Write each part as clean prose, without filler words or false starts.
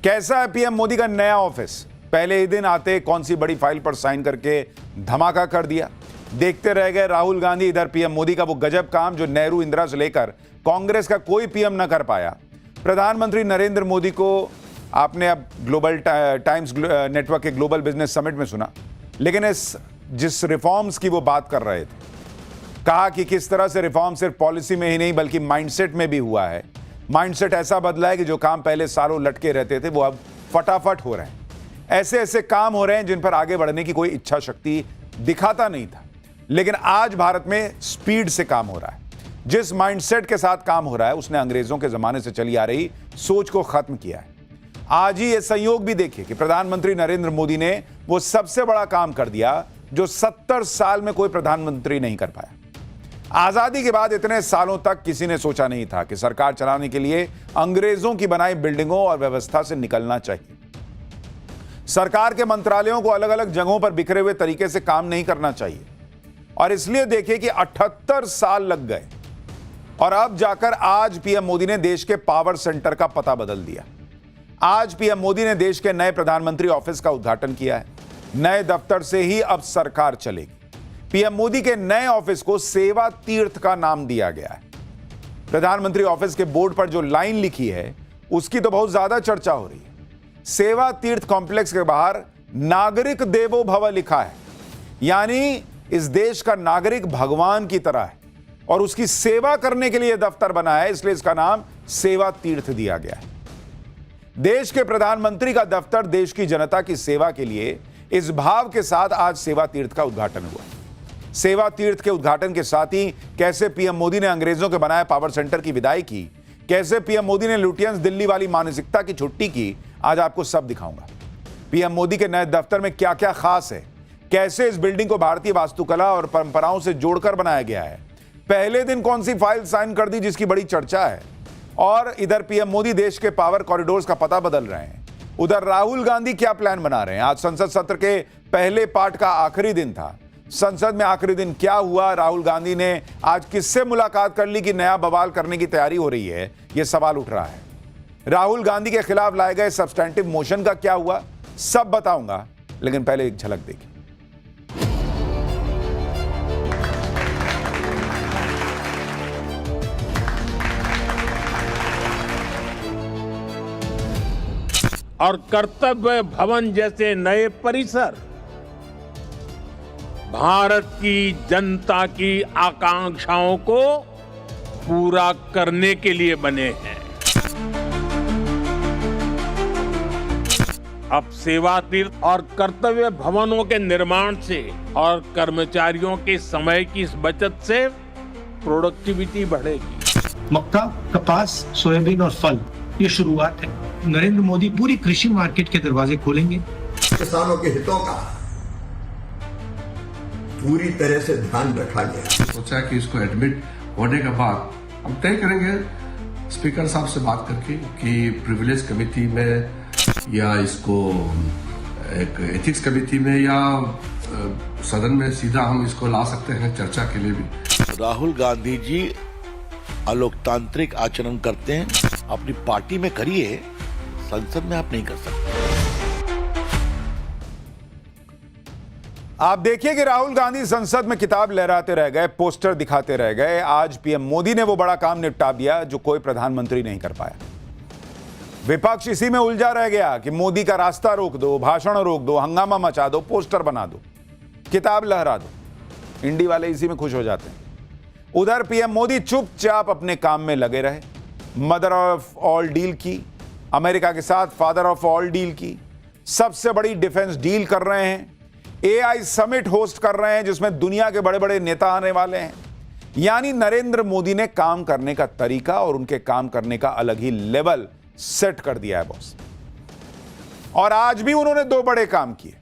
कैसा है पीएम मोदी का नया ऑफिस? पहले ही दिन आते कौन सी बड़ी फाइल पर साइन करके धमाका कर दिया। देखते रह गए राहुल गांधी, इधर पीएम मोदी का वो गजब काम जो नेहरू इंदिरा से लेकर कांग्रेस का कोई पीएम न कर पाया। प्रधानमंत्री नरेंद्र मोदी को आपने अब ग्लोबल टाइम्स नेटवर्क के ग्लोबल बिजनेस समिट में सुना, लेकिन जिस रिफॉर्म्स की वो बात कर रहे थे, कहा कि किस तरह से रिफॉर्म सिर्फ पॉलिसी में ही नहीं बल्कि माइंडसेट में भी हुआ है। माइंडसेट ऐसा बदला है कि जो काम पहले सालों लटके रहते थे वो अब फटाफट हो रहे हैं। ऐसे ऐसे काम हो रहे हैं जिन पर आगे बढ़ने की कोई इच्छा शक्ति दिखाता नहीं था, लेकिन आज भारत में स्पीड से काम हो रहा है। जिस माइंडसेट के साथ काम हो रहा है उसने अंग्रेजों के जमाने से चली आ रही सोच को खत्म किया है। आज ही ये संयोग भी देखिए कि प्रधानमंत्री नरेंद्र मोदी ने वो सबसे बड़ा काम कर दिया जो 70 साल में कोई प्रधानमंत्री नहीं कर पाया। आजादी के बाद इतने सालों तक किसी ने सोचा नहीं था कि सरकार चलाने के लिए अंग्रेजों की बनाई बिल्डिंगों और व्यवस्था से निकलना चाहिए। सरकार के मंत्रालयों को अलग अलग जगहों पर बिखरे हुए तरीके से काम नहीं करना चाहिए। और इसलिए देखिए कि 78 साल लग गए और अब जाकर आज पीएम मोदी ने देश के पावर सेंटर का पता बदल दिया। आज पीएम मोदी ने देश के नए प्रधानमंत्री ऑफिस का उद्घाटन किया है। नए दफ्तर से ही अब सरकार चलेगी। पीएम मोदी के नए ऑफिस को सेवा तीर्थ का नाम दिया गया है। प्रधानमंत्री ऑफिस के बोर्ड पर जो लाइन लिखी है उसकी तो बहुत ज्यादा चर्चा हो रही है। सेवा तीर्थ कॉम्प्लेक्स के बाहर नागरिक देवो भव लिखा है, यानी इस देश का नागरिक भगवान की तरह है और उसकी सेवा करने के लिए दफ्तर बना है, इसलिए इसका नाम सेवा तीर्थ दिया गया है। देश के प्रधानमंत्री का दफ्तर देश की जनता की सेवा के लिए इस भाव के साथ आज सेवा तीर्थ का उद्घाटन हुआ। सेवा तीर्थ के उद्घाटन के साथ ही कैसे पीएम मोदी ने अंग्रेजों के बनाए पावर सेंटर की विदाई की, कैसे पीएम मोदी ने लुटियंस दिल्ली वाली मानसिकता की छुट्टी की, आज आपको सब दिखाऊंगा। पीएम मोदी के नए दफ्तर में क्या क्या खास है, कैसे इस बिल्डिंग को भारतीय वास्तुकला और परंपराओं से जोड़कर बनाया गया है, पहले दिन कौन सी फाइल साइन कर दी जिसकी बड़ी चर्चा है, और इधर पीएम मोदी देश के पावर कॉरिडोर्स का पता बदल रहे हैं, उधर राहुल गांधी क्या प्लान बना रहे हैं। आज संसद सत्र के पहले पार्ट का आखिरी दिन था। संसद में आखिरी दिन क्या हुआ, राहुल गांधी ने आज किससे मुलाकात कर ली कि नया बवाल करने की तैयारी हो रही है, यह सवाल उठ रहा है। राहुल गांधी के खिलाफ लाए गए सब्सटैंटिव मोशन का क्या हुआ, सब बताऊंगा, लेकिन पहले एक झलक देखिए। और कर्तव्य भवन जैसे नए परिसर भारत की जनता की आकांक्षाओं को पूरा करने के लिए बने हैं। अब सेवा तीर्थ और कर्तव्य भवनों के निर्माण से और कर्मचारियों के समय की इस बचत से प्रोडक्टिविटी बढ़ेगी। मक्का, कपास, सोयाबीन और फल, ये शुरुआत है। नरेंद्र मोदी पूरी कृषि मार्केट के दरवाजे खोलेंगे। किसानों के हितों का पूरी तरह से ध्यान रखा गया। सोचा कि इसको एडमिट होने के बाद हम तय करेंगे स्पीकर साहब से बात करके कि प्रिविलेज कमेटी में या इसको एक एथिक्स कमेटी में या सदन में सीधा हम इसको ला सकते हैं चर्चा के लिए भी। राहुल गांधी जी अलोकतांत्रिक आचरण करते हैं, अपनी पार्टी में करिए, संसद में आप नहीं कर सकते। आप देखिए कि राहुल गांधी संसद में किताब लहराते रह गए, पोस्टर दिखाते रह गए। आज पीएम मोदी ने वो बड़ा काम निपटा दिया जो कोई प्रधानमंत्री नहीं कर पाया। विपक्ष इसी में उलझा रह गया कि मोदी का रास्ता रोक दो, भाषण रोक दो, हंगामा मचा दो, पोस्टर बना दो, किताब लहरा दो। इंडी वाले इसी में खुश हो जाते हैं। उधर पीएम मोदी चुपचाप अपने काम में लगे रहे। मदर ऑफ ऑल डील की, अमेरिका के साथ फादर ऑफ ऑल डील की, सबसे बड़ी डिफेंस डील कर रहे हैं, एआई समिट होस्ट कर रहे हैं जिसमें दुनिया के बड़े बड़े नेता आने वाले हैं। यानी नरेंद्र मोदी ने काम करने का तरीका और उनके काम करने का अलग ही लेवल सेट कर दिया है बॉस। और आज भी उन्होंने दो बड़े काम किए।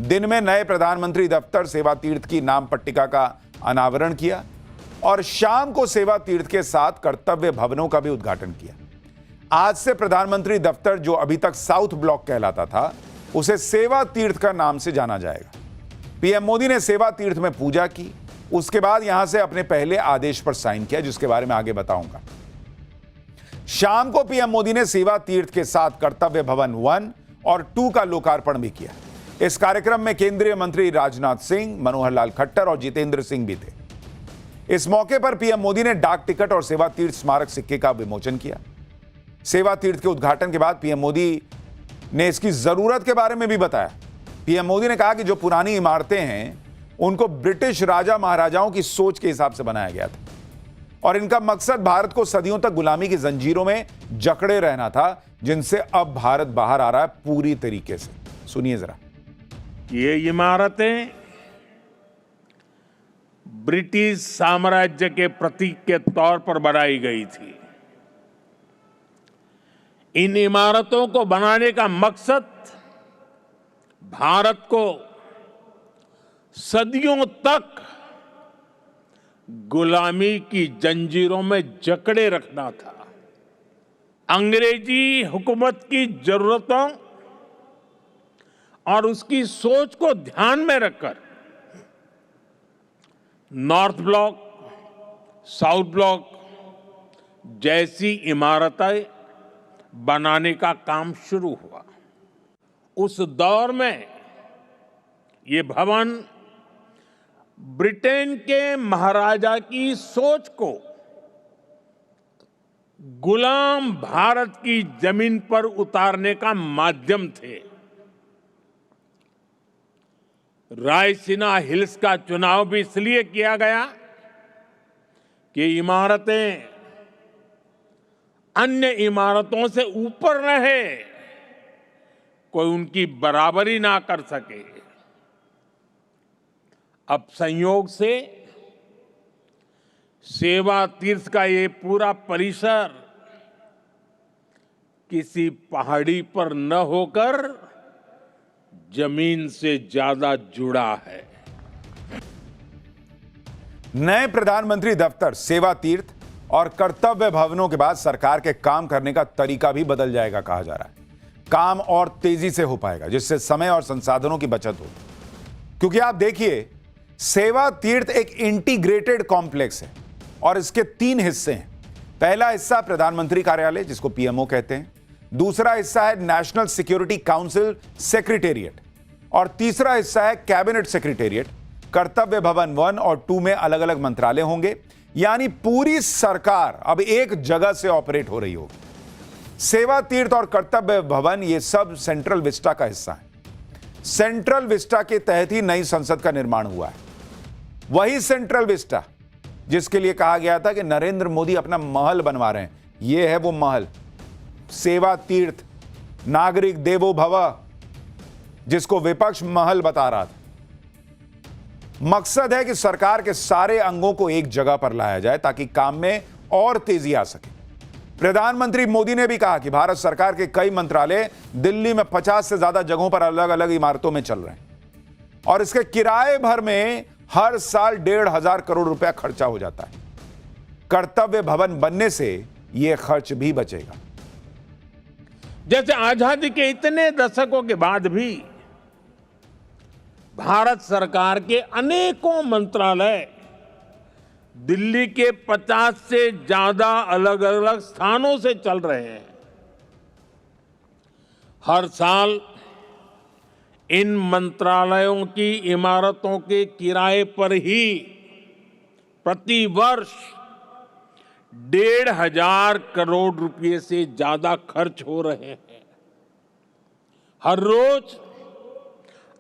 दिन में नए प्रधानमंत्री दफ्तर सेवा तीर्थ की नाम पट्टिका का अनावरण किया और शाम को सेवा तीर्थ के साथ कर्तव्य भवनों का भी उद्घाटन किया। आज से प्रधानमंत्री दफ्तर जो अभी तक साउथ ब्लॉक कहलाता था उसे सेवा तीर्थ का नाम से जाना जाएगा। पीएम मोदी ने सेवा तीर्थ में पूजा की, उसके बाद यहां से अपने पहले आदेश पर साइन किया जिसके बारे में आगे बताऊंगा। शाम को पीएम मोदी ने सेवा तीर्थ के साथ कर्तव्य भवन 1 और 2 का लोकार्पण भी किया। इस कार्यक्रम में केंद्रीय मंत्री राजनाथ सिंह, मनोहर लाल खट्टर और जितेंद्र सिंह भी थे। इस मौके पर पीएम मोदी ने डाक टिकट और सेवा तीर्थ स्मारक सिक्के का विमोचन किया। सेवा तीर्थ के उद्घाटन के बाद पीएम मोदी ने इसकी जरूरत के बारे में भी बताया। पीएम मोदी ने कहा कि जो पुरानी इमारतें हैं उनको ब्रिटिश राजा महाराजाओं की सोच के हिसाब से बनाया गया था और इनका मकसद भारत को सदियों तक गुलामी की जंजीरों में जकड़े रहना था, जिनसे अब भारत बाहर आ रहा है पूरी तरीके से। सुनिए जरा। ये इमारतें ब्रिटिश साम्राज्य के प्रतीक के तौर पर बनाई गई थी। इन इमारतों को बनाने का मकसद भारत को सदियों तक गुलामी की जंजीरों में जकड़े रखना था। अंग्रेजी हुकूमत की जरूरतों और उसकी सोच को ध्यान में रखकर नॉर्थ ब्लॉक, साउथ ब्लॉक जैसी इमारतें बनाने का काम शुरू हुआ। उस दौर में ये भवन ब्रिटेन के महाराजा की सोच को गुलाम भारत की जमीन पर उतारने का माध्यम थे। रायसीना हिल्स का चुनाव भी इसलिए किया गया कि इमारतें अन्य इमारतों से ऊपर रहे, कोई उनकी बराबरी ना कर सके। अब संयोग से सेवा तीर्थ का ये पूरा परिसर किसी पहाड़ी पर न होकर जमीन से ज्यादा जुड़ा है। नए प्रधानमंत्री दफ्तर, सेवा तीर्थ और कर्तव्य भवनों के बाद सरकार के काम करने का तरीका भी बदल जाएगा कहा जा रहा है। काम और तेजी से हो पाएगा, जिससे समय और संसाधनों की बचत हो। क्योंकि आप देखिए, सेवा तीर्थ एक इंटीग्रेटेड कॉम्प्लेक्स है और इसके 3 हिस्से हैं। पहला हिस्सा प्रधानमंत्री कार्यालय, जिसको पीएमओ कहते हैं। दूसरा हिस्सा है नेशनल सिक्योरिटी काउंसिल सेक्रेटेरिएट और तीसरा हिस्सा है कैबिनेट सेक्रेटेरिएट। कर्तव्य भवन 1 और 2 में अलग अलग मंत्रालय होंगे, यानी पूरी सरकार अब एक जगह से ऑपरेट हो रही होगी। सेवा तीर्थ और कर्तव्य भवन ये सब सेंट्रल विस्टा का हिस्सा है। सेंट्रल विस्टा के तहत ही नई संसद का निर्माण हुआ है। वही सेंट्रल विस्टा जिसके लिए कहा गया था कि नरेंद्र मोदी अपना महल बनवा रहे हैं, यह है वो महल। सेवा तीर्थ, नागरिक देवो भव, जिसको विपक्ष महल बता रहा था। मकसद है कि सरकार के सारे अंगों को एक जगह पर लाया जाए ताकि काम में और तेजी आ सके। प्रधानमंत्री मोदी ने भी कहा कि भारत सरकार के कई मंत्रालय दिल्ली में 50 से ज्यादा जगहों पर अलग अलग इमारतों में चल रहे हैं और इसके किराए भर में हर साल 1,500 करोड़ रुपया खर्चा हो जाता है। कर्तव्य भवन बनने से यह खर्च भी बचेगा। जैसे आजादी के इतने दशकों के बाद भी भारत सरकार के अनेकों मंत्रालय दिल्ली के 50 से ज्यादा अलग अलग स्थानों से चल रहे हैं। हर साल इन मंत्रालयों की इमारतों के किराए पर ही प्रति वर्ष 1,500 करोड़ रुपए से ज्यादा खर्च हो रहे हैं। हर रोज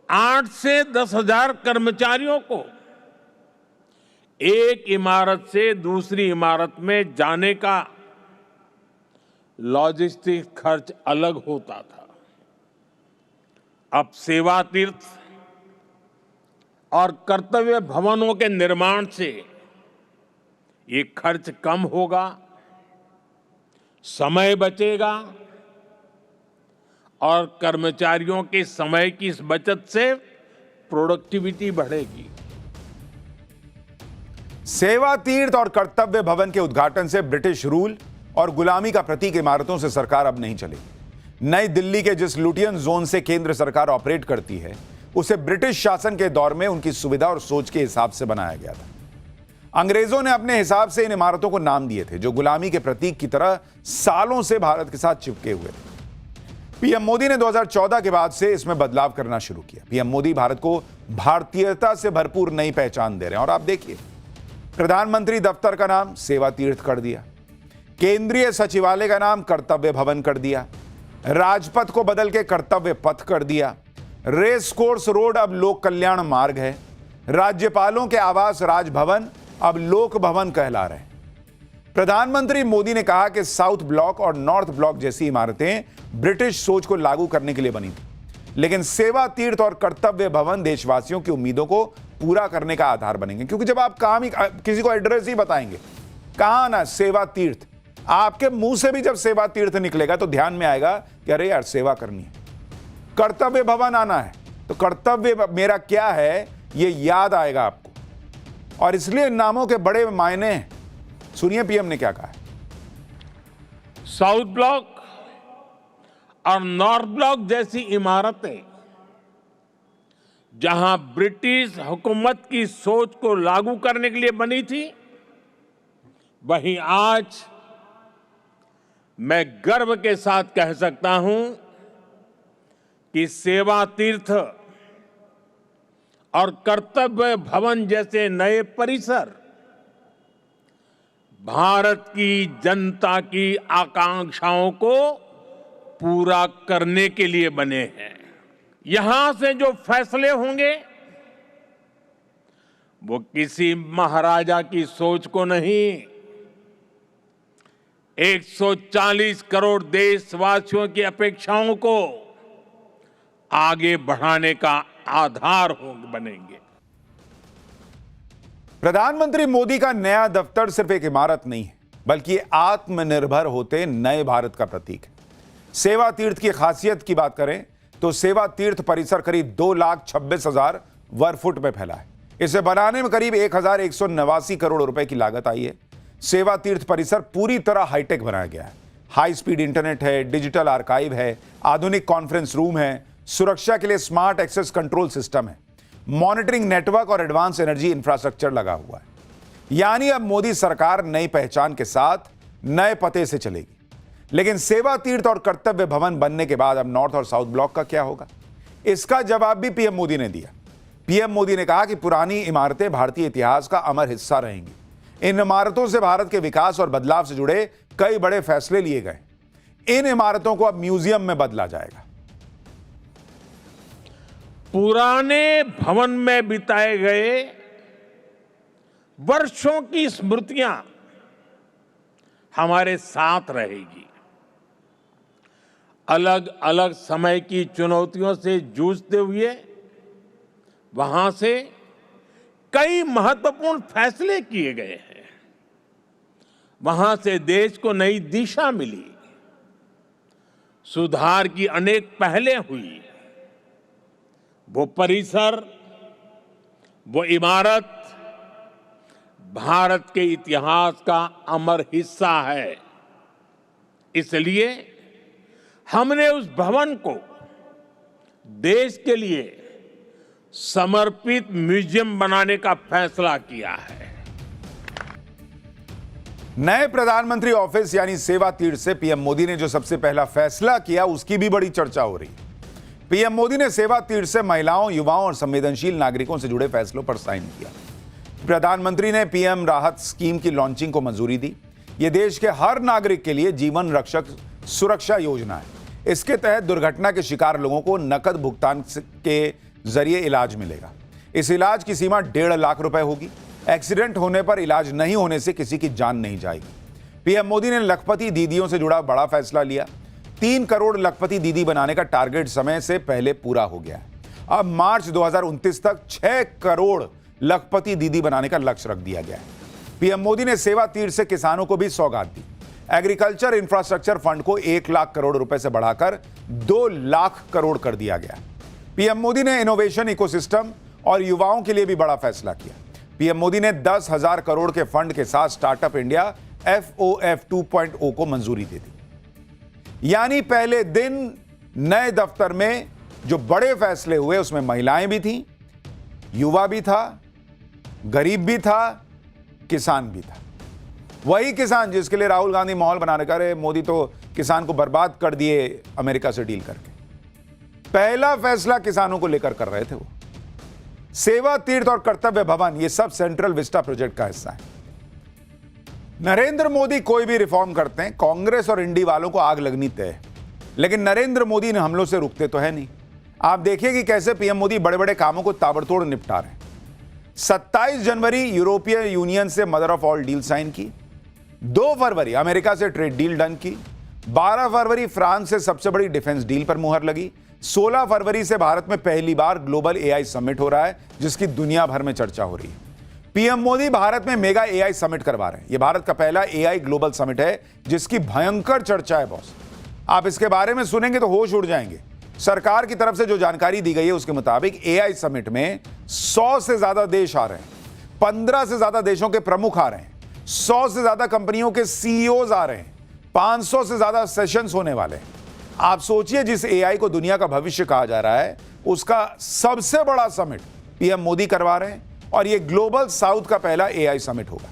8 से 10,000 कर्मचारियों को एक इमारत से दूसरी इमारत में जाने का लॉजिस्टिक खर्च अलग होता था। अब सेवा तीर्थ और कर्तव्य भवनों के निर्माण से ये खर्च कम होगा, समय बचेगा और कर्मचारियों के समय की इस बचत से प्रोडक्टिविटी बढ़ेगी। सेवा तीर्थ और कर्तव्य भवन के उद्घाटन से ब्रिटिश रूल और गुलामी का प्रतीक इमारतों से सरकार अब नहीं चलेगी। नई दिल्ली के जिस लुटियन जोन से केंद्र सरकार ऑपरेट करती है, उसे ब्रिटिश शासन के दौर में उनकी सुविधा और सोच के हिसाब से बनाया गया था। अंग्रेजों ने अपने हिसाब से इन इमारतों को नाम दिए थे, जो गुलामी के प्रतीक की तरह सालों से भारत के साथ चिपके हुए थे। पीएम मोदी ने 2014 के बाद से इसमें बदलाव करना शुरू किया। पीएम मोदी भारत को भारतीयता से भरपूर नई पहचान दे रहे हैं। और आप देखिए, प्रधानमंत्री दफ्तर का नाम सेवा तीर्थ कर दिया, केंद्रीय सचिवालय का नाम कर्तव्य भवन कर दिया, राजपथ को बदल के कर्तव्य पथ कर दिया, रेस कोर्स रोड अब लोक कल्याण मार्ग है, राज्यपालों के आवास राजभवन अब लोक भवन कहला रहे हैं। प्रधानमंत्री मोदी ने कहा कि साउथ ब्लॉक और नॉर्थ ब्लॉक जैसी इमारतें ब्रिटिश सोच को लागू करने के लिए बनी थी, लेकिन सेवा तीर्थ और कर्तव्य भवन देशवासियों की उम्मीदों को पूरा करने का आधार बनेंगे। क्योंकि जब आप काम ही किसी को एड्रेस ही बताएंगे, कहां ना सेवा तीर्थ, आपके मुंह से भी जब सेवा तीर्थ निकलेगा तो ध्यान में आएगा कि अरे यार सेवा करनी है। कर्तव्य भवन आना है तो कर्तव्य मेरा क्या है ये याद आएगा आपको, और इसलिए इन नामों के बड़े मायने हैं। सुनिए पीएम ने क्या कहा है। साउथ ब्लॉक और नॉर्थ ब्लॉक जैसी इमारतें जहां ब्रिटिश हुकूमत की सोच को लागू करने के लिए बनी थी, वहीं आज मैं गर्व के साथ कह सकता हूं कि सेवा तीर्थ और कर्तव्य भवन जैसे नए परिसर भारत की जनता की आकांक्षाओं को पूरा करने के लिए बने हैं। यहां से जो फैसले होंगे वो किसी महाराजा की सोच को नहीं, 140 करोड़ देशवासियों की अपेक्षाओं को आगे बढ़ाने का आधार बनेंगे। प्रधानमंत्री मोदी का नया दफ्तर सिर्फ एक इमारत नहीं है, बल्कि ये आत्मनिर्भर होते नए भारत का प्रतीक है। सेवा तीर्थ की खासियत की बात करें तो सेवा तीर्थ परिसर करीब 2,26,000 वर्ग फुट में फैला है। इसे बनाने में करीब 1,189 करोड़ रुपए की लागत आई है। सेवा तीर्थ परिसर पूरी तरह हाईटेक बनाया गया है। हाई स्पीड इंटरनेट है, डिजिटल आर्काइव है, आधुनिक कॉन्फ्रेंस रूम है, सुरक्षा के लिए स्मार्ट एक्सेस कंट्रोल सिस्टम है, मॉनिटरिंग नेटवर्क और एडवांस एनर्जी इंफ्रास्ट्रक्चर लगा हुआ है। यानी अब मोदी सरकार नई पहचान के साथ नए पते से चलेगी। लेकिन सेवा तीर्थ और कर्तव्य भवन बनने के बाद अब नॉर्थ और साउथ ब्लॉक का क्या होगा, इसका जवाब भी पीएम मोदी ने दिया। पीएम मोदी ने कहा कि पुरानी इमारतें भारतीय इतिहास का अमर हिस्सा रहेंगी। इन इमारतों से भारत के विकास और बदलाव से जुड़े कई बड़े फैसले लिए गए। इन इमारतों को अब म्यूजियम में बदला जाएगा। पुराने भवन में बिताए गए वर्षों की स्मृतियां हमारे साथ रहेगी। अलग अलग समय की चुनौतियों से जूझते हुए वहां से कई महत्वपूर्ण फैसले किए गए हैं। वहां से देश को नई दिशा मिली, सुधार की अनेक पहलें हुई। वो परिसर, वो इमारत भारत के इतिहास का अमर हिस्सा है। इसलिए हमने उस भवन को देश के लिए समर्पित म्यूजियम बनाने का फैसला किया है। नए प्रधानमंत्री ऑफिस यानी सेवा तीर्थ से पीएम मोदी ने जो सबसे पहला फैसला किया उसकी भी बड़ी चर्चा हो रही है। पीएम मोदी ने सेवा तीर्थ से महिलाओं, युवाओं और संवेदनशील नागरिकों से जुड़े फैसलों पर साइन किया। प्रधानमंत्री ने पीएम राहत स्कीम की लॉन्चिंग को मंजूरी दी। यह देश के हर नागरिक के लिए जीवन रक्षक सुरक्षा योजना है। इसके तहत दुर्घटना के शिकार लोगों को नकद भुगतान के जरिए इलाज मिलेगा। इस इलाज की सीमा 1.5 लाख रुपए होगी। एक्सीडेंट होने पर इलाज नहीं होने से किसी की जान नहीं जाएगी। पीएम मोदी ने लखपति दीदियों से जुड़ा बड़ा फैसला लिया। 3 करोड़ लखपति दीदी बनाने का टारगेट समय से पहले पूरा हो गया है। अब मार्च 2029 तक 6 करोड़ लखपति दीदी बनाने का लक्ष्य रख दिया गया है। पीएम मोदी ने सेवा तीर्थ से किसानों को भी सौगात दी। एग्रीकल्चर इंफ्रास्ट्रक्चर फंड को 1 लाख करोड़ रुपए से बढ़ाकर 2 लाख करोड़ कर दिया गया। पीएम मोदी ने इनोवेशन इकोसिस्टम और युवाओं के लिए भी बड़ा फैसला किया। पीएम मोदी ने 10,000 करोड़ के फंड के साथ स्टार्टअप इंडिया FOF 2.0 को मंजूरी दे दी। यानी पहले दिन नए दफ्तर में जो बड़े फैसले हुए उसमें महिलाएं भी थीं, युवा भी था, गरीब भी था, किसान भी था। वही किसान जिसके लिए राहुल गांधी माहौल बनाने का, अरे मोदी तो किसान को बर्बाद कर दिए अमेरिका से डील करके। पहला फैसला किसानों को लेकर कर रहे थे वो। सेवा तीर्थ और कर्तव्य भवन, ये सब सेंट्रल विस्टा प्रोजेक्ट का हिस्सा है। नरेंद्र मोदी कोई भी रिफॉर्म करते हैं, कांग्रेस और इंडी वालों को आग लगनी तय है, लेकिन नरेंद्र मोदी ने हमलों से रुकते तो है नहीं। आप देखिए कि कैसे पीएम मोदी बड़े बड़े कामों को ताबड़तोड़ निपटा रहे हैं। 27 जनवरी यूरोपीय यूनियन से mother of all deal sign की, 2 फरवरी अमेरिका से ट्रेड डील डन की, 12 फरवरी फ्रांस से सबसे बड़ी डिफेंस डील पर मुहर लगी, 16 फरवरी से भारत में पहली बार ग्लोबल एआई समिट हो रहा है जिसकी दुनिया भर में चर्चा हो रही है। पीएम मोदी भारत में मेगा एआई समिट करवा रहे हैं। यह भारत का पहला एआई ग्लोबल समिट है जिसकी भयंकर चर्चा है बॉस। आप इसके बारे में सुनेंगे तो होश उड़ जाएंगे। सरकार की तरफ से जो जानकारी दी गई है उसके मुताबिक एआई समिट में 100 से ज्यादा देश आ रहे हैं, 15 से ज्यादा देशों के प्रमुख आ रहे हैं, 100 से ज्यादा कंपनियों के सीईओज आ रहे हैं, 500 से ज्यादा सेशंस होने वाले हैं। आप सोचिए, जिस एआई को दुनिया का भविष्य कहा जा रहा है उसका सबसे बड़ा समिट पीएम मोदी करवा रहे हैं, और यह ग्लोबल साउथ का पहला एआई समिट होगा।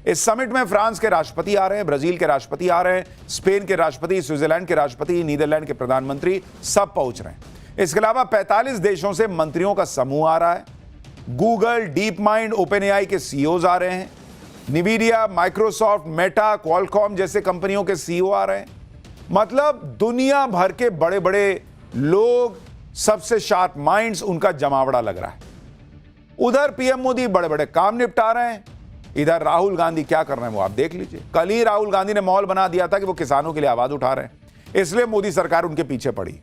इस समिट में फ्रांस के राष्ट्रपति आ रहे हैं, ब्राजील के राष्ट्रपति आ रहे हैं, स्पेन के राष्ट्रपति, स्विट्जरलैंड के राष्ट्रपति, नीदरलैंड के प्रधानमंत्री सब पहुंच रहे हैं। इसके अलावा 45 देशों से मंत्रियों का समूह आ रहा है। Google, deep mind, open AI के सीईओज आ रहे हैं। निविडिया, माइक्रोसॉफ्ट, मेटा, क्वालकॉम जैसे कंपनियों के सीईओ आ रहे हैं। मतलब दुनिया भर के बड़े बड़े लोग, सबसे शार्प माइंड्स, उनका जमावड़ा लग रहा है। उधर पीएम मोदी बड़े बड़े काम निपटा रहे हैं, इधर राहुल गांधी क्या कर रहे हैं वो आप देख लीजिए। कल ही राहुल गांधी ने माहौल बना दिया था कि वो किसानों के लिए आवाज उठा रहे हैं, इसलिए मोदी सरकार उनके पीछे पड़ी।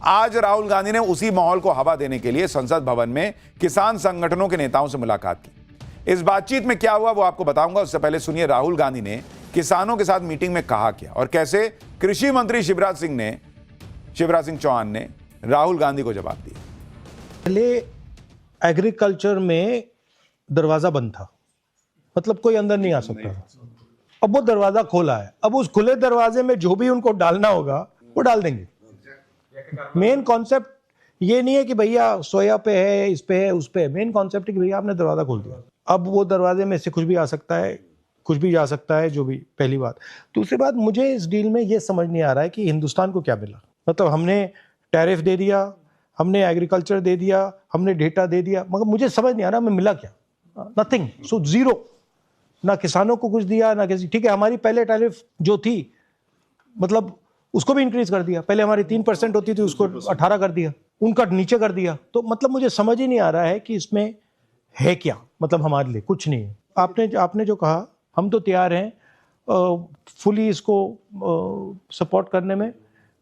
आज राहुल गांधी ने उसी माहौल को हवा देने के लिए संसद भवन में किसान संगठनों के नेताओं से मुलाकात की। इस बातचीत में क्या हुआ वो आपको बताऊंगा, उससे पहले सुनिए राहुल गांधी ने किसानों के साथ मीटिंग में कहा क्या और कैसे कृषि मंत्री शिवराज सिंह चौहान ने राहुल गांधी को जवाब दिया। पहले एग्रीकल्चर में दरवाजा बंद था, मतलब कोई अंदर नहीं आ सकता था। अब वो दरवाजा खोला है, अब उस खुले दरवाजे में जो भी उनको डालना होगा वो डाल देंगे। मेन कॉन्सेप्ट ये नहीं है कि भैया सोया पे है, इस पे है, उस पे है। मेन कॉन्सेप्ट है कि भैया आपने दरवाजा खोल दिया, अब वो दरवाजे में से कुछ भी आ सकता है, कुछ भी जा सकता है, जो भी। पहली बात। दूसरी बात, मुझे इस डील में ये समझ नहीं आ रहा है कि हिंदुस्तान को क्या मिला। मतलब हमने टैरिफ दे दिया, हमने एग्रीकल्चर दे दिया, हमने डेटा दे दिया, मगर मुझे समझ नहीं आ रहा मैं मिला क्या। Nothing, so zero. ना किसानों को कुछ दिया ना किसी। ठीक है, हमारी पहले टैरिफ जो थी मतलब उसको भी इंक्रीज कर दिया। पहले हमारी 3% होती थी, उसको 18 कर दिया, उनका नीचे कर दिया। तो मतलब मुझे समझ ही नहीं आ रहा है कि इसमें है क्या। मतलब हमारे लिए कुछ नहीं है। आपने जो कहा, हम तो तैयार हैं फुली इसको सपोर्ट करने में,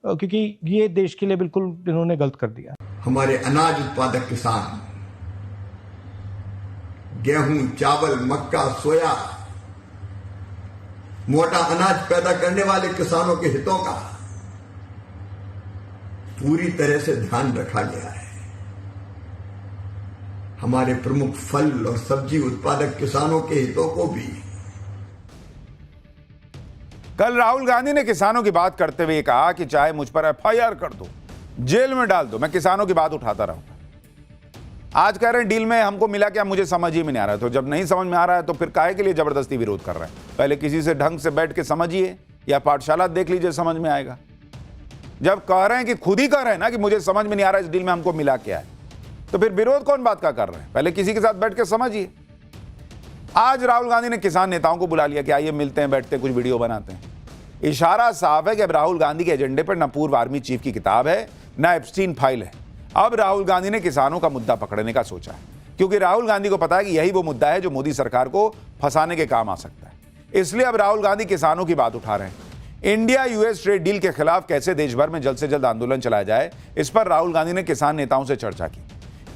क्योंकि ये देश के लिए बिल्कुल इन्होंने गलत कर दिया। हमारे अनाज उत्पादक किसान गेहूं, चावल, मक्का, सोया, मोटा अनाज पैदा करने वाले किसानों के हितों का पूरी तरह से ध्यान रखा गया है। हमारे प्रमुख फल और सब्जी उत्पादक किसानों के हितों को भी। कल राहुल गांधी ने किसानों की बात करते हुए कहा कि चाहे मुझ पर एफआईआर कर दो, जेल में डाल दो, मैं किसानों की बात उठाता रहूंगा। आज कह रहे हैं डील में हमको मिला क्या, मुझे समझ ही में नहीं आ रहा है। तो जब नहीं समझ में आ रहा है तो फिर काहे के लिए जबरदस्ती विरोध कर रहे हैं? पहले किसी से ढंग से बैठ के समझिए या पाठशाला देख लीजिए, समझ में आएगा। जब कह रहे हैं कि खुद ही कह रहे हैं ना कि मुझे समझ में नहीं आ रहा है इस डील में हमको मिला क्या है, तो फिर विरोध कौन बात का कर रहे हैं? पहले किसी के साथ बैठ के समझिए। आज राहुल गांधी ने किसान नेताओं को बुला लिया कि आइए मिलते हैं, बैठते हैं, कुछ वीडियो बनाते हैं। इशारा साफ है कि अब राहुल गांधी के एजेंडे पर न पूर्व आर्मी चीफ की किताब है, न एप्स्टीन फाइल है। अब राहुल गांधी ने किसानों का मुद्दा पकड़ने का सोचा है, क्योंकि राहुल गांधी को पता है कि यही वो मुद्दा है जो मोदी सरकार को फंसाने के काम आ सकता है। इसलिए अब राहुल गांधी किसानों की बात उठा रहे हैं। इंडिया यूएस ट्रेड डील के खिलाफ कैसे देश भर में जल्द से जल्द आंदोलन चलाया जाए, इस पर राहुल गांधी ने किसान नेताओं से चर्चा की।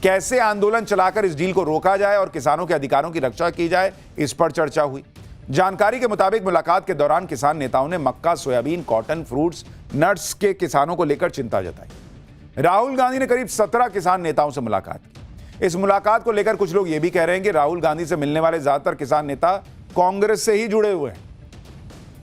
कैसे आंदोलन चलाकर इस डील को रोका जाए और किसानों के अधिकारों की रक्षा की जाए, इस पर चर्चा हुई। जानकारी के मुताबिक मुलाकात के दौरान किसान नेताओं ने मक्का, सोयाबीन, कॉटन, फ्रूट्स, नट्स के किसानों को लेकर चिंता जताई। राहुल गांधी ने करीब 17 किसान नेताओं से मुलाकात की। इस मुलाकात को लेकर कुछ लोग यह भी कह रहे हैं कि राहुल गांधी से मिलने वाले ज्यादातर किसान नेता कांग्रेस से ही जुड़े हुए हैं।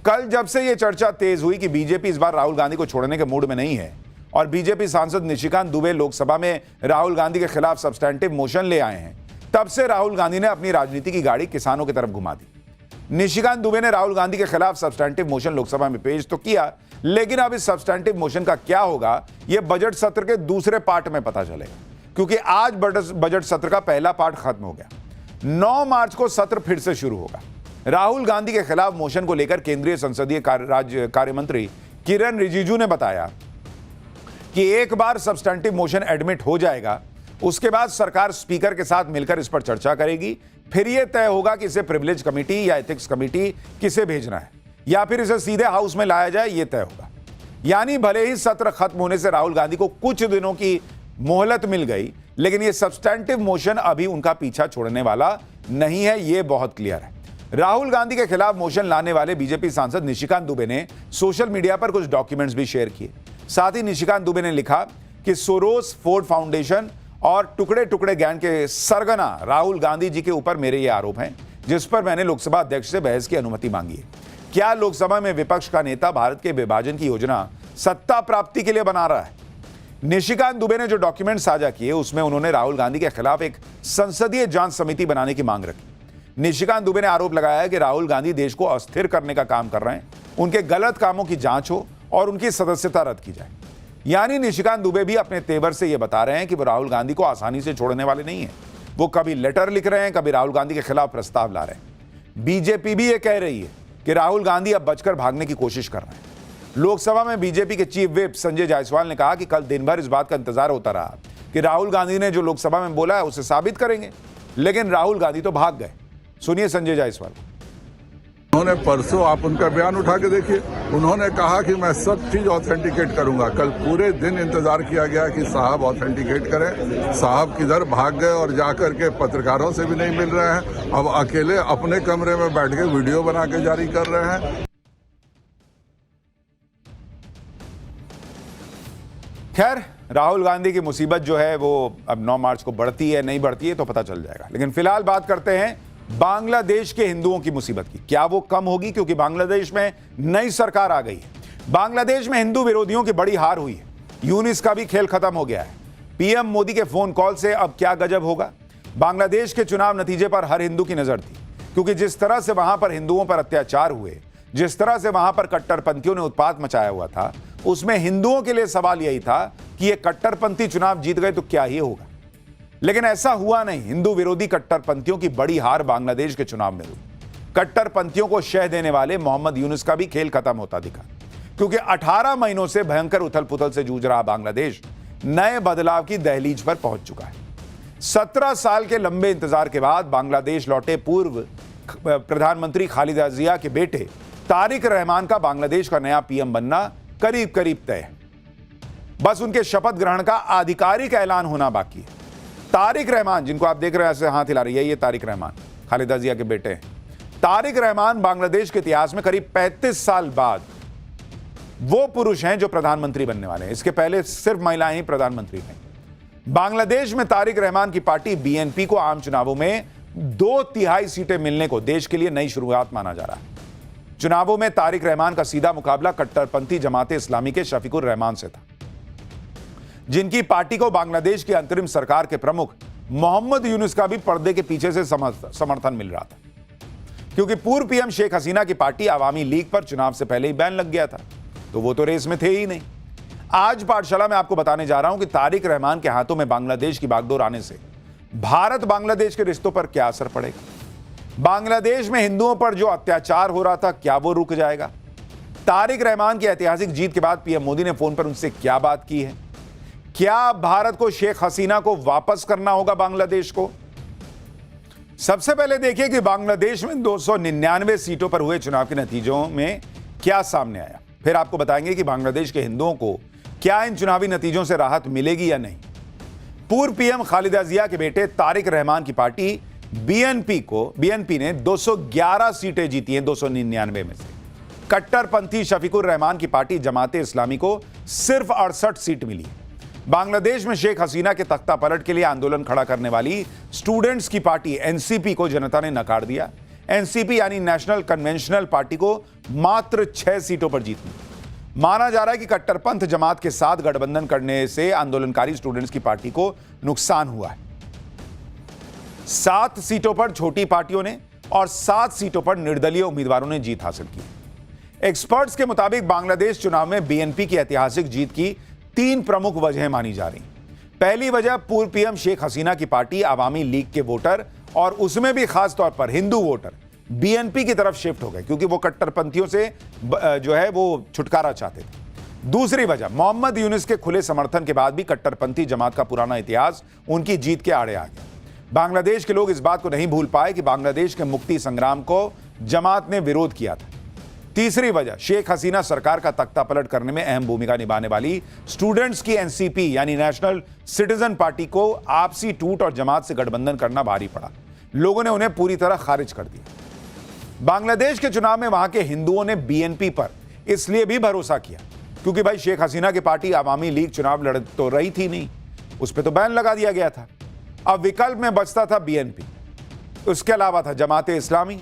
कल जब से यह चर्चा तेज हुई कि बीजेपी इस बार राहुल गांधी को छोड़ने के मूड में नहीं है और बीजेपी सांसद निशिकांत दुबे लोकसभा में राहुल गांधी के खिलाफ सब्सटैंटिव मोशन ले आए हैं, तब से राहुल गांधी ने अपनी राजनीति की गाड़ी किसानों की तरफ घुमा दी। निशिकांत दुबे ने राहुल गांधी के खिलाफ सब्सटैंटिव मोशन लोकसभा में पेश तो किया, लेकिन अब इस सब्सटैंटिव मोशन का क्या होगा यह बजट सत्र के दूसरे पार्ट में पता चलेगा, क्योंकि आज बजट सत्र का पहला पार्ट खत्म हो गया। 9 मार्च को सत्र फिर से शुरू होगा। राहुल गांधी के खिलाफ मोशन को लेकर केंद्रीय संसदीय राज्य कार्य मंत्री किरण रिजिजू ने बताया कि एक बार सब्सटैंटिव मोशन एडमिट हो जाएगा, उसके बाद सरकार स्पीकर के साथ मिलकर इस पर चर्चा करेगी, फिर यह तय होगा कि इसे प्रिविलेज कमेटी या एथिक्स कमेटी किसे भेजना है या फिर इसे सीधे हाउस में लाया जाए, यह तय होगा। यानी भले ही सत्र खत्म होने से राहुल गांधी को कुछ दिनों की मोहलत मिल गई, लेकिन यह सब्सटैंटिव मोशन अभी उनका पीछा छोड़ने वाला नहीं है, यह बहुत क्लियर है। राहुल गांधी के खिलाफ मोशन लाने वाले बीजेपी सांसद निशिकांत दुबे ने सोशल मीडिया पर कुछ डॉक्यूमेंट्स भी शेयर किए। साथ ही निशिकांत दुबे ने लिखा कि सोरोस फोर्ड फाउंडेशन और टुकड़े टुकड़े गैंग के सरगना राहुल गांधी जी के ऊपर मेरे ये आरोप हैं, जिस पर मैंने लोकसभा अध्यक्ष से बहस की अनुमति मांगी है। क्या लोकसभा में विपक्ष का नेता भारत के विभाजन की योजना सत्ता प्राप्ति के लिए बना रहा है? निशिकांत दुबे ने जो डॉक्यूमेंट साझा किए उसमें उन्होंने राहुल गांधी के खिलाफ एक संसदीय जांच समिति बनाने की मांग रखी। निशिकांत दुबे ने आरोप लगाया कि राहुल गांधी देश को अस्थिर करने का काम कर रहे हैं, उनके गलत कामों की जांच हो और उनकी सदस्यता रद्द की जाए। यानी निशिकांत दुबे भी अपने तेवर से यह बता रहे हैं कि वो राहुल गांधी को आसानी से छोड़ने वाले नहीं है। वो कभी लेटर लिख रहे हैं, कभी राहुल गांधी के खिलाफ प्रस्ताव ला रहे हैं। बीजेपी भी ये कह रही है कि राहुल गांधी अब बचकर भागने की कोशिश कर रहे हैं। लोकसभा में बीजेपी के चीफ व्हिप संजय जायसवाल ने कहा कि कल दिन भर इस बात का इंतजार होता रहा कि राहुल गांधी ने जो लोकसभा में बोला है उसे साबित करेंगे, लेकिन राहुल गांधी तो भाग गए। सुनिए संजय जायसवाल। उन्होंने परसों, आप उनका बयान उठा के देखिए, उन्होंने कहा कि मैं सब चीज ऑथेंटिकेट करूंगा। कल पूरे दिन इंतजार किया गया कि साहब ऑथेंटिकेट करें, साहब किधर भाग गए और जाकर के पत्रकारों से भी नहीं मिल रहे हैं। अब अकेले अपने कमरे में बैठ के वीडियो बना के जारी कर रहे हैं। खैर, राहुल गांधी की मुसीबत जो है वो अब 9 मार्च को बढ़ती है नहीं बढ़ती है तो पता चल जाएगा। लेकिन फिलहाल बात करते हैं बांग्लादेश के हिंदुओं की मुसीबत की। क्या वो कम होगी? क्योंकि बांग्लादेश में नई सरकार आ गई है। बांग्लादेश में हिंदू विरोधियों की बड़ी हार हुई है। यूनिस का भी खेल खत्म हो गया है। पीएम मोदी के फोन कॉल से अब क्या गजब होगा? बांग्लादेश के चुनाव नतीजे पर हर हिंदू की नजर थी, क्योंकि जिस तरह से वहां पर हिंदुओं पर अत्याचार हुए, जिस तरह से वहां पर कट्टरपंथियों ने उत्पात मचाया हुआ था, उसमें हिंदुओं के लिए सवाल यही था कि ये कट्टरपंथी चुनाव जीत गए तो क्या ही होगा। लेकिन ऐसा हुआ नहीं। हिंदू विरोधी कट्टरपंथियों की बड़ी हार बांग्लादेश के चुनाव में हुई। कट्टरपंथियों को शह देने वाले मोहम्मद यूनुस का भी खेल खत्म होता दिखा, क्योंकि 18 महीनों से भयंकर उथल पुथल से जूझ रहा बांग्लादेश नए बदलाव की दहलीज पर पहुंच चुका है। 17 साल के लंबे इंतजार के बाद बांग्लादेश लौटे पूर्व प्रधानमंत्री खालिदा जिया के बेटे तारिक रहमान का बांग्लादेश का नया पीएम बनना करीब करीब तय है। बस उनके शपथ ग्रहण का आधिकारिक ऐलान होना बाकी है। तारिक रहमान, जिनको आप देख रहे हैं ऐसे हाथ हिला रही है, ये तारिक रहमान खालिदा जिया के बेटे हैं। तारिक रहमान बांग्लादेश के इतिहास में करीब 35 साल बाद वो पुरुष हैं जो प्रधानमंत्री बनने वाले हैं। इसके पहले सिर्फ महिलाएं ही प्रधानमंत्री हैं। बांग्लादेश में तारिक रहमान की पार्टी बीएनपी को आम चुनावों में 2/3 सीटें मिलने को देश के लिए नई शुरुआत माना जा रहा है। चुनावों में तारिक रहमान का सीधा मुकाबला कट्टरपंथी जमाते इस्लामी के शफीकुर रहमान से था, जिनकी पार्टी को बांग्लादेश की अंतरिम सरकार के प्रमुख मोहम्मद यूनुस का भी पर्दे के पीछे से समर्थन मिल रहा था, क्योंकि पूर्व पीएम शेख हसीना की पार्टी अवामी लीग पर चुनाव से पहले ही बैन लग गया था, तो वो तो रेस में थे ही नहीं। आज पाठशाला में आपको बताने जा रहा हूं कि तारिक रहमान के हाथों में बांग्लादेश की बागडोर आने से भारत बांग्लादेश के रिश्तों पर क्या असर पड़ेगा। बांग्लादेश में हिंदुओं पर जो अत्याचार हो रहा था, क्या वो रुक जाएगा? तारिक रहमान की ऐतिहासिक जीत के बाद पीएम मोदी ने फोन पर उनसे क्या बात की है? क्या भारत को शेख हसीना को वापस करना होगा बांग्लादेश को? सबसे पहले देखिए कि बांग्लादेश में 299 सीटों पर हुए चुनाव के नतीजों में क्या सामने आया। फिर आपको बताएंगे कि बांग्लादेश के हिंदुओं को क्या इन चुनावी नतीजों से राहत मिलेगी या नहीं। पूर्व पीएम खालिदा जिया के बेटे तारिक रहमान की पार्टी बीएनपी ने 211 सीटें जीती हैं 299 में से। कट्टरपंथी शफीकुर रहमान की पार्टी जमाते इस्लामी को सिर्फ 68 सीट मिली। बांग्लादेश में शेख हसीना के तख्ता पलट के लिए आंदोलन खड़ा करने वाली स्टूडेंट्स की पार्टी एनसीपी को जनता ने नकार दिया। एनसीपी यानी नेशनल कन्वेंशनल पार्टी को मात्र 6 सीटों पर जीत मिली। माना जा रहा है कि कट्टरपंथ जमात के साथ गठबंधन करने से आंदोलनकारी स्टूडेंट्स की पार्टी को नुकसान हुआ है। 7 सीटों पर छोटी पार्टियों ने और 7 सीटों पर निर्दलीय उम्मीदवारों ने जीत हासिल की। एक्सपर्ट्स के मुताबिक बांग्लादेश चुनाव में बीएनपी की ऐतिहासिक जीत की 3 प्रमुख वजहें मानी जा रही। पहली वजह पूर्व पीएम शेख हसीना की पार्टी आवामी लीग के वोटर और उसमें भी खास तौर पर हिंदू वोटर बीएनपी की तरफ शिफ्ट हो गए क्योंकि वो कट्टरपंथियों से जो है वो छुटकारा चाहते थे। दूसरी वजह मोहम्मद यूनुस के खुले समर्थन के बाद भी कट्टरपंथी जमात का पुराना इतिहास उनकी जीत के आड़े आ गया। बांग्लादेश के लोग इस बात को नहीं भूल पाए कि बांग्लादेश के मुक्ति संग्राम को जमात ने विरोध किया था। तीसरी वजह शेख हसीना सरकार का तख्ता पलट करने में अहम भूमिका निभाने वाली स्टूडेंट्स की एनसीपी यानी नेशनल सिटीजन पार्टी को आपसी टूट और जमात से गठबंधन करना भारी पड़ा। लोगों ने उन्हें पूरी तरह खारिज कर दिया। बांग्लादेश के चुनाव में वहां के हिंदुओं ने बीएनपी पर इसलिए भी भरोसा किया क्योंकि भाई शेख हसीना की पार्टी आवामी लीग चुनाव लड़ तो रही थी नहीं, उस पर तो बैन लगा दिया गया था। अब विकल्प में बचता था बीएनपी, उसके अलावा था जमाते इस्लामी।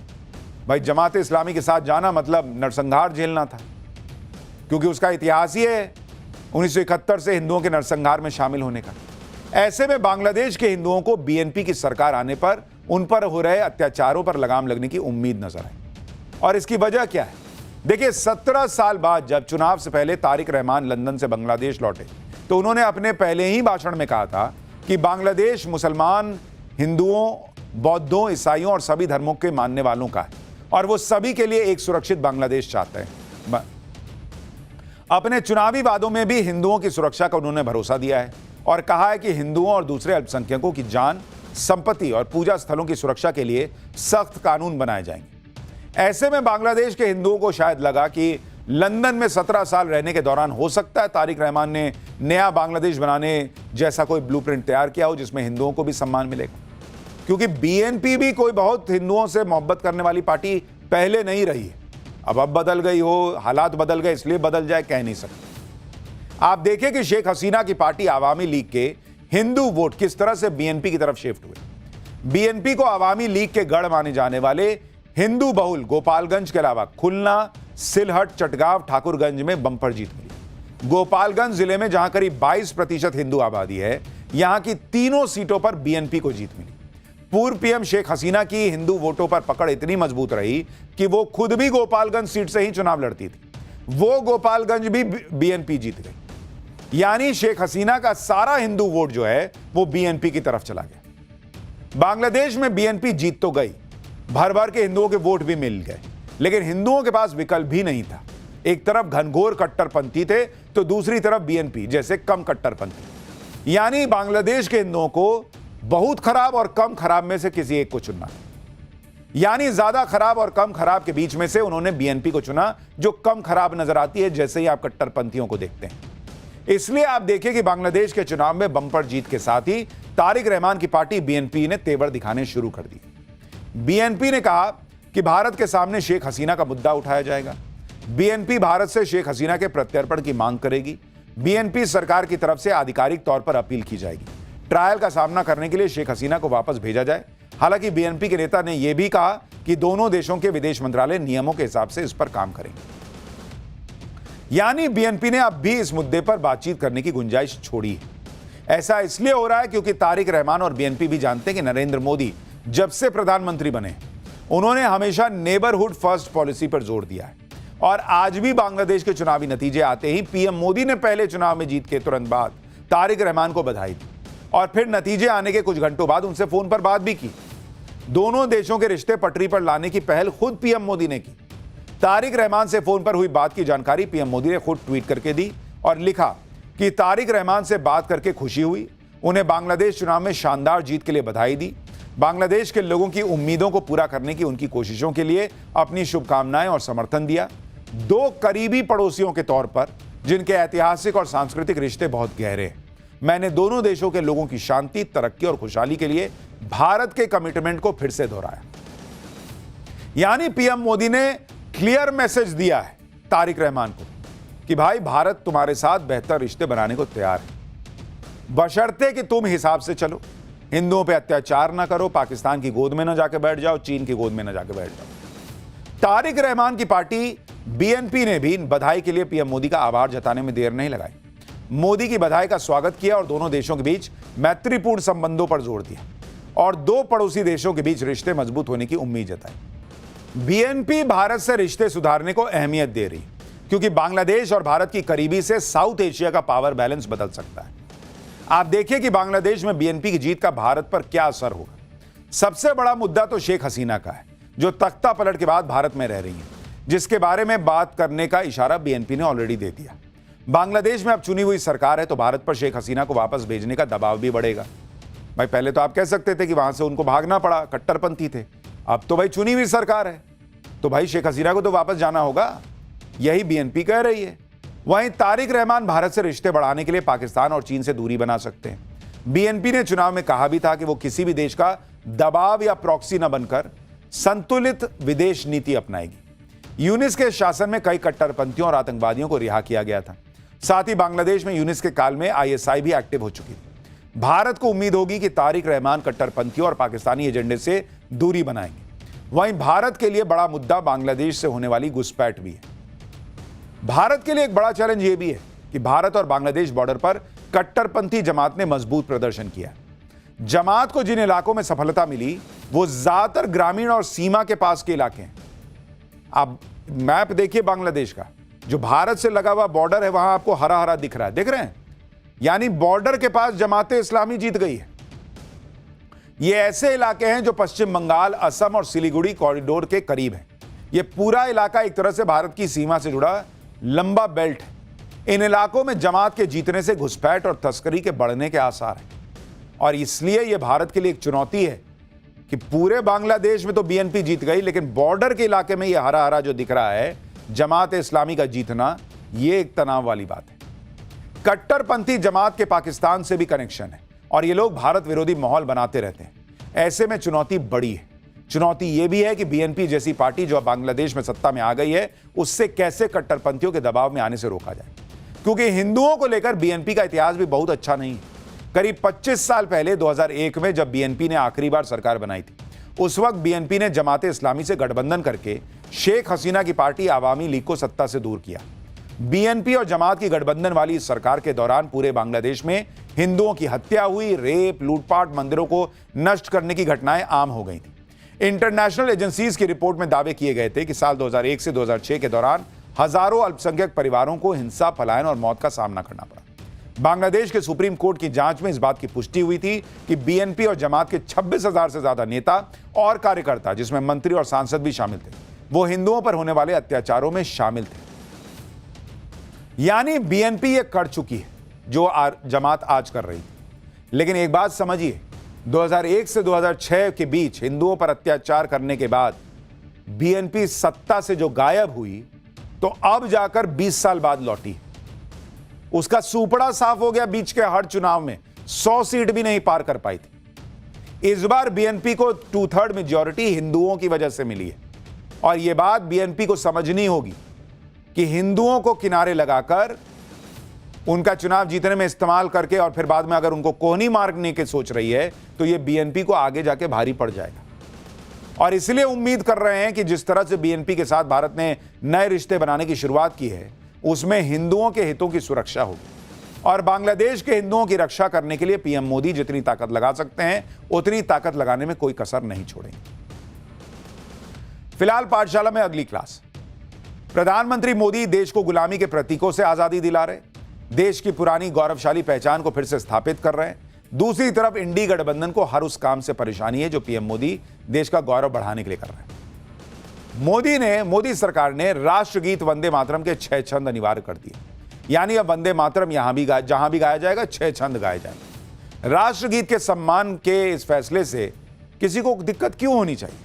भाई जमाते इस्लामी के साथ जाना मतलब नरसंहार झेलना था क्योंकि उसका इतिहास ही है 1971 से हिंदुओं के नरसंहार में शामिल होने का। ऐसे में बांग्लादेश के हिंदुओं को बीएनपी की सरकार आने पर उन पर हो रहे अत्याचारों पर लगाम लगने की उम्मीद नजर आई। और इसकी वजह क्या है? देखिए 17 साल बाद जब चुनाव से पहले तारिक रहमान लंदन से बांग्लादेश लौटे तो उन्होंने अपने पहले ही भाषण में कहा था कि बांग्लादेश मुसलमान, हिंदुओं, बौद्धों, ईसाइयों और सभी धर्मों के मानने वालों का है और वो सभी के लिए एक सुरक्षित बांग्लादेश चाहते हैं। अपने चुनावी वादों में भी हिंदुओं की सुरक्षा का उन्होंने भरोसा दिया है और कहा है कि हिंदुओं और दूसरे अल्पसंख्यकों की जान, संपत्ति और पूजा स्थलों की सुरक्षा के लिए सख्त कानून बनाए जाएंगे। ऐसे में बांग्लादेश के हिंदुओं को शायद लगा कि लंदन में 17 साल रहने के दौरान हो सकता है तारिक रहमान ने नया बांग्लादेश बनाने जैसा कोई ब्लूप्रिंट तैयार किया हो जिसमें हिंदुओं को भी सम्मान मिलेगा, क्योंकि बीएनपी भी कोई बहुत हिंदुओं से मोहब्बत करने वाली पार्टी पहले नहीं रही है। अब बदल गई हो, हालात बदल गए इसलिए बदल जाए, कह नहीं सकते। आप देखें कि शेख हसीना की पार्टी आवामी लीग के हिंदू वोट किस तरह से बीएनपी की तरफ शिफ्ट हुए। बीएनपी को आवामी लीग के गढ़ माने जाने वाले हिंदू बहुल गोपालगंज के अलावा खुलना, सिलहट, चटगांव, ठाकुरगंज में बंपर जीत मिली। गोपालगंज जिले में जहां करीब 22% हिंदू आबादी है, यहां की तीनों सीटों पर बीएनपी को जीत मिली। पूर्व पीएम शेख हसीना की हिंदू वोटों पर पकड़ इतनी मजबूत रही कि वो खुद भी गोपालगंज सीट से ही चुनाव लड़ती थी। वो गोपालगंज भी बीएनपी जीत गई, यानी शेख हसीना का सारा हिंदू वोट जो है वो बीएनपी की तरफ चला गया। बांग्लादेश में बीएनपी जीत तो गई, भर भर के हिंदुओं के वोट भी मिल गए, लेकिन हिंदुओं के पास विकल्प भी नहीं था। एक तरफ घनघोर कट्टरपंथी थे तो दूसरी तरफ बीएनपी जैसे कम कट्टरपंथी, यानी बांग्लादेश के हिंदुओं को बहुत खराब और कम खराब में से किसी एक को चुनना, यानी ज्यादा खराब और कम खराब के बीच में से उन्होंने बीएनपी को चुना जो कम खराब नजर आती है जैसे ही आप कट्टरपंथियों को देखते हैं। इसलिए आप देखिए कि बांग्लादेश के चुनाव में बंपर जीत के साथ ही तारिक रहमान की पार्टी बीएनपी ने तेवर दिखाने शुरू कर दिए। बीएनपी ने कहा कि भारत के सामने शेख हसीना का मुद्दा उठाया जाएगा। बीएनपी भारत से शेख हसीना के प्रत्यर्पण की मांग करेगी। बीएनपी सरकार की तरफ से आधिकारिक तौर पर अपील की जाएगी, ट्रायल का सामना करने के लिए शेख हसीना को वापस भेजा जाए। हालांकि बीएनपी के नेता ने यह भी कहा कि दोनों देशों के विदेश मंत्रालय नियमों के हिसाब से इस पर काम करेंगे। यानी बीएनपी ने अब भी इस मुद्दे पर बातचीत करने की गुंजाइश छोड़ी है। ऐसा इसलिए हो रहा है क्योंकि तारिक रहमान और बीएनपी भी जानते हैं कि नरेंद्र मोदी जब से प्रधानमंत्री बने उन्होंने हमेशा नेबरहुड फर्स्ट पॉलिसी पर जोर दिया है और आज भी बांग्लादेश के चुनावी नतीजे आते ही पीएम मोदी ने पहले चुनाव में जीत के तुरंत बाद तारिक रहमान को बधाई दी और फिर नतीजे आने के कुछ घंटों बाद उनसे फोन पर बात भी की। दोनों देशों के रिश्ते पटरी पर लाने की पहल खुद पीएम मोदी ने की। तारिक रहमान से फोन पर हुई बात की जानकारी पीएम मोदी ने खुद ट्वीट करके दी और लिखा कि तारिक रहमान से बात करके खुशी हुई, उन्हें बांग्लादेश चुनाव में शानदार जीत के लिए बधाई दी, बांग्लादेश के लोगों की उम्मीदों को पूरा करने की उनकी कोशिशों के लिए अपनी शुभकामनाएं और समर्थन दिया। दो करीबी पड़ोसियों के तौर पर जिनके ऐतिहासिक और सांस्कृतिक रिश्ते बहुत गहरे हैं, मैंने दोनों देशों के लोगों की शांति, तरक्की और खुशहाली के लिए भारत के कमिटमेंट को फिर से दोहराया। यानी पीएम मोदी ने क्लियर मैसेज दिया है तारिक रहमान को कि भाई भारत तुम्हारे साथ बेहतर रिश्ते बनाने को तैयार है, बशर्ते कि तुम हिसाब से चलो, हिंदुओं पे अत्याचार ना करो, पाकिस्तान की गोद में ना जाके बैठ जाओ, चीन की गोद में ना जाके बैठ जाओ। तारिक रहमान की पार्टी बीएनपी ने भी बधाई के लिए पीएम मोदी का आभार जताने में देर नहीं लगाई। मोदी की बधाई का स्वागत किया और दोनों देशों के बीच मैत्रीपूर्ण संबंधों पर जोर दिया। और 2 पड़ोसी देशों के बीच रिश्ते मजबूत होने की उम्मीद जताई। बीएनपी भारत से रिश्ते सुधारने को अहमियत दे रही क्योंकि बांग्लादेश और भारत की करीबी से साउथ एशिया का पावर बैलेंस बदल सकता है। आप देखिए कि बांग्लादेश में बीएनपी की जीत का भारत पर क्या असर होगा। सबसे बड़ा मुद्दा तो शेख हसीना का है, जो तख्ता पलट के बाद भारत में रह रही हैं, जिसके बारे में बात करने का इशारा बीएनपी ने ऑलरेडी दे दिया। बांग्लादेश में अब चुनी हुई सरकार है तो भारत पर शेख हसीना को वापस भेजने का दबाव भी बढ़ेगा। भाई पहले तो आप कह सकते थे कि वहां से उनको भागना पड़ा, कट्टरपंथी थे। अब तो भाई चुनी हुई सरकार है तो भाई शेख हसीना को तो वापस जाना होगा, यही बीएनपी कह रही है। वहीं तारिक रहमान भारत से रिश्ते बढ़ाने के लिए पाकिस्तान और चीन से दूरी बना सकते हैं। बीएनपी ने चुनाव में कहा भी था कि वो किसी भी देश का दबाव या प्रॉक्सी न बनकर संतुलित विदेश नीति अपनाएगी। यूनिस के शासन में कई कट्टरपंथियों और आतंकवादियों को रिहा किया गया था। साथ ही बांग्लादेश में यूनिस के काल में आईएसआई भी एक्टिव हो चुकी थी। भारत को उम्मीद होगी कि तारिक रहमान कट्टरपंथियों और पाकिस्तानी एजेंडे से दूरी बनाएंगे। वहीं भारत के लिए बड़ा मुद्दा बांग्लादेश से होने वाली घुसपैठ भी है। भारत के लिए एक बड़ा चैलेंज यह भी है कि भारत और बांग्लादेश बॉर्डर पर कट्टरपंथी जमात ने मजबूत प्रदर्शन किया। जमात को जिन इलाकों में सफलता मिली वो ज्यादातर ग्रामीण और सीमा के पास के इलाके हैं। आप मैप देखिए बांग्लादेश का, जो भारत से लगा हुआ बॉर्डर है वहां आपको हरा हरा दिख रहा है, देख रहे हैं? यानी बॉर्डर के पास जमाते इस्लामी जीत गई है। ये ऐसे इलाके हैं जो पश्चिम बंगाल, असम और सिलीगुड़ी कॉरिडोर के करीब है। ये पूरा इलाका एक तरह से भारत की सीमा से जुड़ा लंबा बेल्ट है। इन इलाकों में जमात के जीतने से घुसपैठ और तस्करी के बढ़ने के आसार हैं और इसलिए यह भारत के लिए एक चुनौती है कि पूरे बांग्लादेश में तो बीएनपी जीत गई, लेकिन बॉर्डर के इलाके में यह हरा हरा जो दिख रहा है जमात इस्लामी का जीतना, यह एक तनाव वाली बात है। कट्टरपंथी जमात के पाकिस्तान से भी कनेक्शन है और ये लोग भारत विरोधी माहौल बनाते रहते हैं। ऐसे में चुनौती बड़ी है। चुनौती यह भी है कि बीएनपी जैसी पार्टी जो बांग्लादेश में सत्ता में आ गई है, उससे कैसे कट्टरपंथियों के दबाव में आने से रोका जाए, क्योंकि हिंदुओं को लेकर बीएनपी का इतिहास भी बहुत अच्छा नहीं है। करीब 25 साल पहले 2001 में जब बीएनपी ने आखिरी बार सरकार बनाई थी, उस वक्त बीएनपी ने जमाते इस्लामी से गठबंधन करके शेख हसीना की पार्टी आवामी लीग को सत्ता से दूर किया। बीएनपी और जमात की गठबंधन वाली इस सरकार के दौरान पूरे बांग्लादेश में हिंदुओं की हत्या हुई, रेप, लूटपाट, मंदिरों को नष्ट करने की घटनाएं आम हो गई थी। इंटरनेशनल एजेंसीज की रिपोर्ट में दावे किए गए थे कि साल 2001 से 2006 के दौरान हजारों अल्पसंख्यक परिवारों को हिंसा, पलायन और मौत का सामना करना पड़ा। बांग्लादेश के सुप्रीम कोर्ट की जांच में इस बात की पुष्टि हुई थी कि बीएनपी और जमात के 26,000 से ज्यादा नेता और कार्यकर्ता, जिसमें मंत्री और सांसद भी शामिल थे, वो हिंदुओं पर होने वाले अत्याचारों में शामिल थे। यानी बीएनपी ये कर चुकी है जो जमात आज कर रही थी। लेकिन एक बात समझिए, 2001 से 2006 के बीच हिंदुओं पर अत्याचार करने के बाद बीएनपी सत्ता से जो गायब हुई, तो अब जाकर 20 साल बाद लौटी। उसका सूपड़ा साफ हो गया। बीच के हर चुनाव में 100 सीट भी नहीं पार कर पाई थी। इस बार बीएनपी को 2/3 मेजॉरिटी हिंदुओं की वजह से मिली है और यह बात बीएनपी को समझनी होगी कि हिंदुओं को किनारे लगाकर उनका चुनाव जीतने में इस्तेमाल करके और फिर बाद में अगर उनको कोहनी मारने की सोच रही है तो यह बीएनपी को आगे जाके भारी पड़ जाएगा। और इसलिए उम्मीद कर रहे हैं कि जिस तरह से बीएनपी के साथ भारत ने नए रिश्ते बनाने की शुरुआत की है, उसमें हिंदुओं के हितों की सुरक्षा होगी और बांग्लादेश के हिंदुओं की रक्षा करने के लिए पीएम मोदी जितनी ताकत लगा सकते हैं उतनी ताकत लगाने में कोई कसर नहीं छोड़ेंगे। फिलहाल पाठशाला में अगली क्लास। प्रधानमंत्री मोदी देश को गुलामी के प्रतीकों से आजादी दिला रहे, देश की पुरानी गौरवशाली पहचान को फिर से स्थापित कर रहे हैं। दूसरी तरफ इंडी गठबंधन को हर उस काम से परेशानी है जो पीएम मोदी देश का गौरव बढ़ाने के लिए कर रहे हैं। मोदी सरकार ने राष्ट्रगीत वंदे मातरम के 6 छंद अनिवार्य कर दिए। यानी अब वंदे मातरम जहां भी गाया जाएगा 6 छंद गाए जाएंगे। राष्ट्रगीत के सम्मान के इस फैसले से किसी को दिक्कत क्यों होनी चाहिए,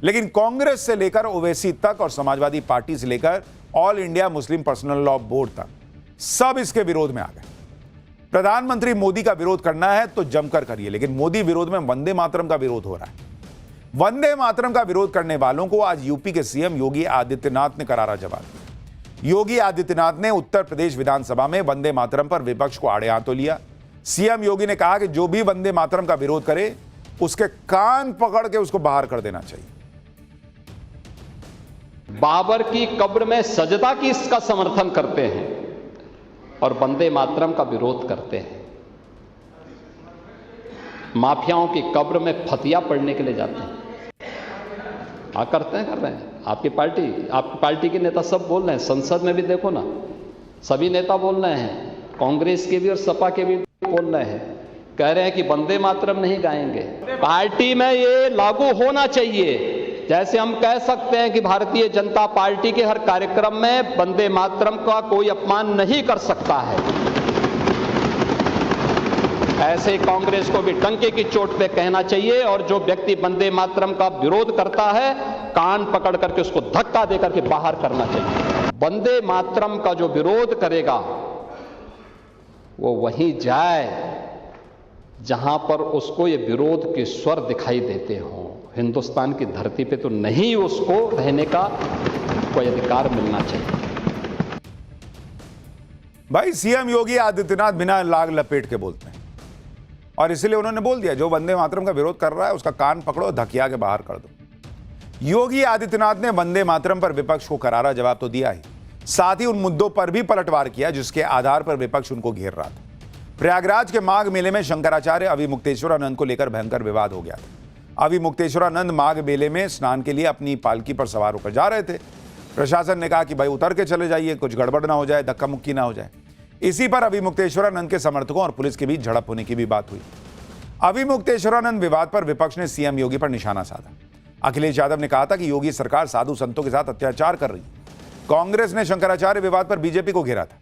लेकिन कांग्रेस से लेकर ओवैसी तक और समाजवादी पार्टी से लेकर all India Muslim personal law board तक सब इसके विरोध में आ गए। प्रधानमंत्री मोदी का विरोध करना है तो जमकर करिए, लेकिन मोदी विरोध में वंदे मातरम का विरोध हो रहा है। वंदे मातरम का विरोध करने वालों को आज यूपी के सीएम योगी आदित्यनाथ ने करारा जवाब दिया। योगी आदित्यनाथ ने उत्तर प्रदेश विधानसभा में वंदे मातरम पर विपक्ष को आड़े हाथों लिया। सीएम योगी ने कहा कि जो भी वंदे मातरम का विरोध करे उसके कान पकड़ के उसको बाहर कर देना चाहिए। बाबर की कब्र में सजदा की इसका समर्थन करते हैं और वंदे मातरम का विरोध करते हैं। माफियाओं की कब्र में फतिया पड़ने के लिए जाते हैं। कर रहे हैं आपकी पार्टी के नेता सब बोल रहे हैं, संसद में भी देखो ना, सभी नेता बोल रहे हैं, कांग्रेस के भी और सपा के भी बोल रहे हैं, कह रहे हैं कि वंदे मातरम नहीं गाएंगे। पार्टी में ये लागू होना चाहिए। जैसे हम कह सकते हैं कि भारतीय जनता पार्टी के हर कार्यक्रम में वंदे मातरम का कोई अपमान नहीं कर सकता है, ऐसे कांग्रेस को भी डंके की चोट पे कहना चाहिए, और जो व्यक्ति वंदे मातरम का विरोध करता है कान पकड़ करके उसको धक्का दे करके बाहर करना चाहिए। वंदे मातरम का जो विरोध करेगा वो वहीं जाए जहां पर उसको ये विरोध के स्वर दिखाई देते हों। हिंदुस्तान की धरती पे तो नहीं उसको रहने का कोई अधिकार मिलना चाहिए। भाई सीएम योगी आदित्यनाथ बिना लाग लपेट के बोलते हैं, और इसलिए उन्होंने बोल दिया जो वंदे मातरम का विरोध कर रहा है उसका कान पकड़ो, धकिया के बाहर कर दो। योगी आदित्यनाथ ने वंदे मातरम पर विपक्ष को करारा जवाब तो दिया ही, साथ ही उन मुद्दों पर भी पलटवार किया जिसके आधार पर विपक्ष उनको घेर रहा था। प्रयागराज के माघ मेले में शंकराचार्य अविमुक्तेश्वरानंद को लेकर भयंकर विवाद हो गया था। अविमुक्तेश्वरानंद माघ मेले में स्नान के लिए अपनी पालकी पर सवार होकर जा रहे थे। प्रशासन ने कहा कि भाई उतर के चले जाइए, कुछ गड़बड़ ना हो जाए, धक्का मुक्की ना हो जाए। इसी पर अविमुक्तेश्वरानंद के समर्थकों और पुलिस के बीच झड़प होने की भी बात हुई। अविमुक्तेश्वरानंद विवाद पर विपक्ष ने सीएम योगी पर निशाना साधा। अखिलेश यादव ने कहा था कि योगी सरकार साधु संतों के साथ अत्याचार कर रही है। कांग्रेस ने शंकराचार्य विवाद पर बीजेपी को घेरा था।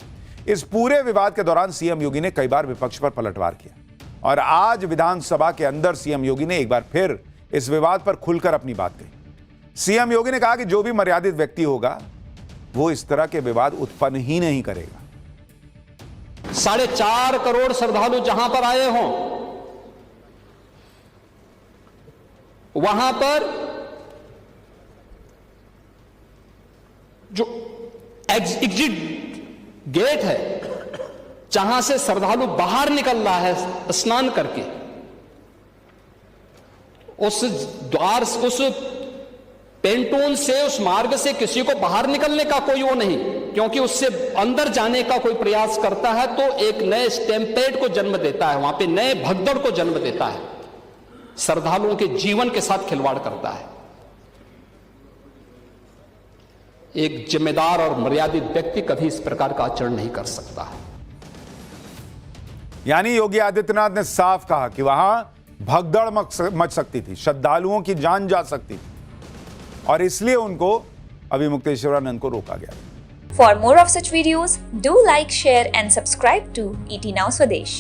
इस पूरे विवाद के दौरान सीएम योगी ने कई बार विपक्ष पर पलटवार किया, और आज विधानसभा के अंदर सीएम योगी ने एक बार फिर इस विवाद पर खुलकर अपनी बात कही। सीएम योगी ने कहा कि जो भी मर्यादित व्यक्ति होगा वो इस तरह के विवाद उत्पन्न ही नहीं करेगा। 4.5 करोड़ श्रद्धालु जहां पर आए हों, वहां पर जो एग्जिट गेट है जहां से श्रद्धालु बाहर निकल रहा है स्नान करके, उस द्वार, उस पेंटून से, उस मार्ग से किसी को बाहर निकलने का कोई वो नहीं, क्योंकि उससे अंदर जाने का कोई प्रयास करता है तो एक नए स्टैम्पेड को जन्म देता है, वहां पे नए भगदड़ को जन्म देता है, श्रद्धालुओं के जीवन के साथ खिलवाड़ करता है। एक जिम्मेदार और मर्यादित व्यक्ति कभी इस प्रकार का आचरण नहीं कर सकता है। यानी योगी आदित्यनाथ ने साफ कहा कि वहां भगदड़ मच सकती थी, श्रद्धालुओं की जान जा सकती थी, और इसलिए उनको अविमुक्तेश्वरानंद को रोका गया। For more of such videos, do like, share and subscribe to ET Now Swadesh.